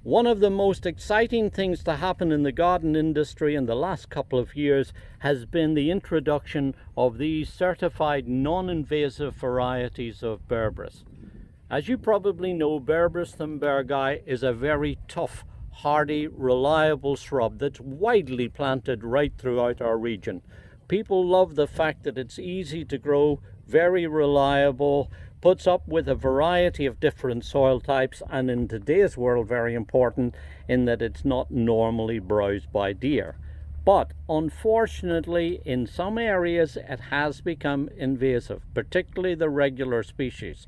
One of the most exciting things to happen in the garden industry in the last couple of years has been the introduction of these certified non-invasive varieties of Berberis. As you probably know, Berberis thunbergi is a very tough, hardy, reliable shrub that's widely planted right throughout our region. People love the fact that it's easy to grow, very reliable, puts up with a variety of different soil types, and in today's world very important in that it's not normally browsed by deer. But unfortunately in some areas it has become invasive, particularly the regular species.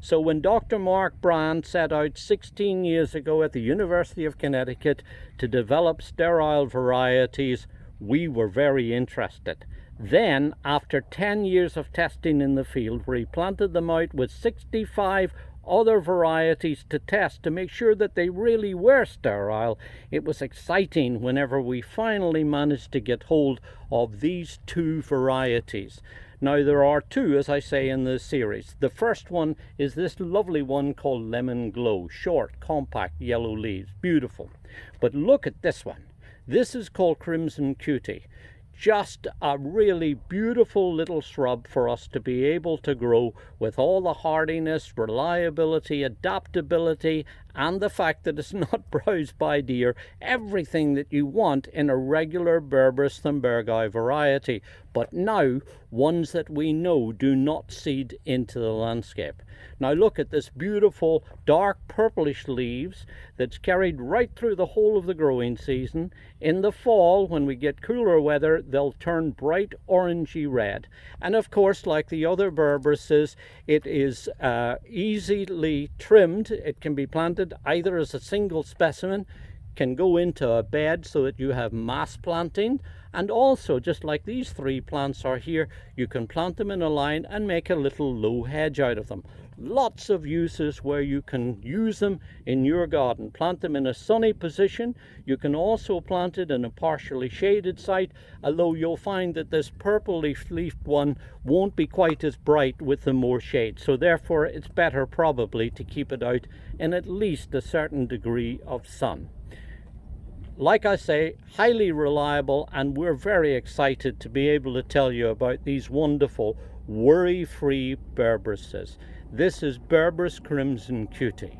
So when Dr. Mark Brand set out 16 years ago at the University of Connecticut to develop sterile varieties, we were very interested. Then, after 10 years of testing in the field, where he planted them out with 65 other varieties to test to make sure that they really were sterile, it was exciting whenever we finally managed to get hold of these two varieties. Now there are two, as I say, in this series. The first one is this lovely one called Lemon Glow. Short, compact, yellow leaves. Beautiful. But look at this one. This is called Crimson Cutie. Just a really beautiful little shrub for us to be able to grow with all the hardiness, reliability, adaptability, and the fact that it's not browsed by deer. Everything that you want in a regular Berberis thunbergi variety, but now ones that we know do not seed into the landscape. Now look at this beautiful dark purplish leaves that's carried right through the whole of the growing season. In the fall, when we get cooler weather, they'll turn bright orangey red. And of course, like the other Berberises, it is easily trimmed. It can be planted either as a single specimen, can go into a bed so that you have mass planting, and also, just like these three plants are here, you can plant them in a line and make a little low hedge out of them. Lots of uses where you can use them in your garden. Plant them in a sunny position. You can also plant it in a partially shaded site, although you'll find that this purple leafed one won't be quite as bright with the more shade. So therefore it's better probably to keep it out in at least a certain degree of sun. Like I say, highly reliable, and we're very excited to be able to tell you about these wonderful worry-free Berberises. This is Berberis Crimson Cutie.